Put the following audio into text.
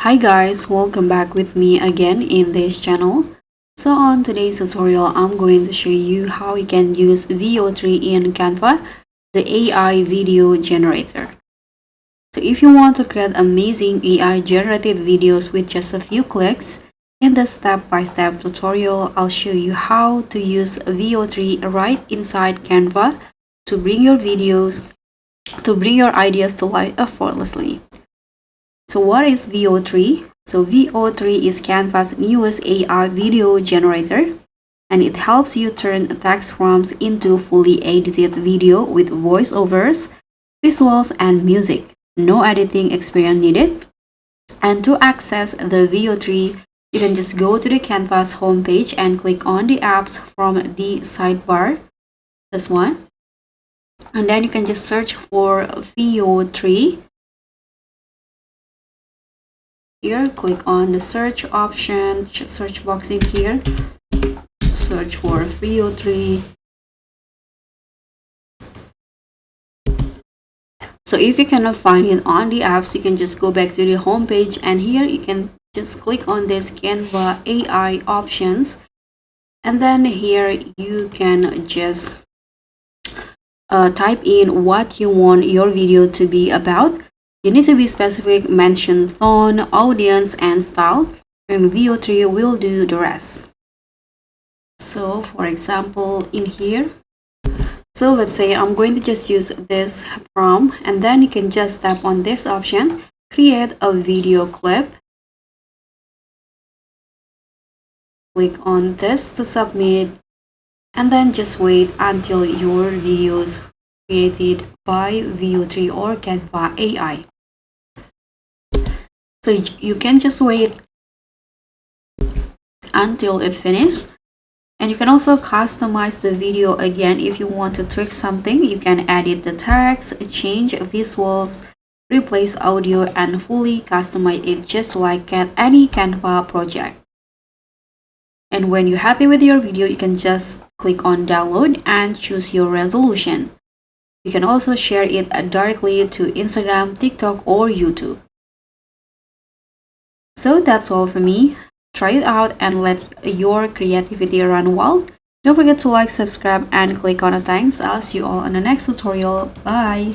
Hi guys, welcome back with me again in this channel. So on today's tutorial, I'm going to show you how you can use VO3 in Canva, the AI video generator. So if you want to create amazing AI generated videos with just a few clicks, in the step-by-step tutorial, I'll show you how to use VO3 right inside Canva to bring your ideas to life effortlessly. So what is VO3? So VO3 is Canva's newest AI video generator, and it helps you turn text prompts into fully edited video with voiceovers, visuals, and music. No editing experience needed. And to access the VO3, you can just go to the Canva's homepage and click on the apps from the sidebar, this one. And then you can just search for VO3. Here, click on the search option, search box in here, search for VO3. So if you cannot find it on the apps, you can just go back to the home page, and here you can just click on this Canva AI options, and then here you can just type in what you want your video to be about. You need to be specific, mention tone, audience, and style, and VO3 will do the rest. So for example, in here, so let's say I'm going to just use this prompt, and then you can just tap on this option, create a video clip. Click on this to submit, and then just wait until your video is created by VO3 or Canva AI. So you can just wait until it finishes, and you can also customize the video again. If you want to tweak something, you can edit the text, change visuals, replace audio, and fully customize it just like any Canva project. And when you're happy with your video, you can just click on download and choose your resolution. You can also share it directly to Instagram, TikTok, or YouTube. So that's all for me. Try it out and let your creativity run wild. Don't forget to like, subscribe, and click on the thanks. I'll see you all in the next tutorial. Bye!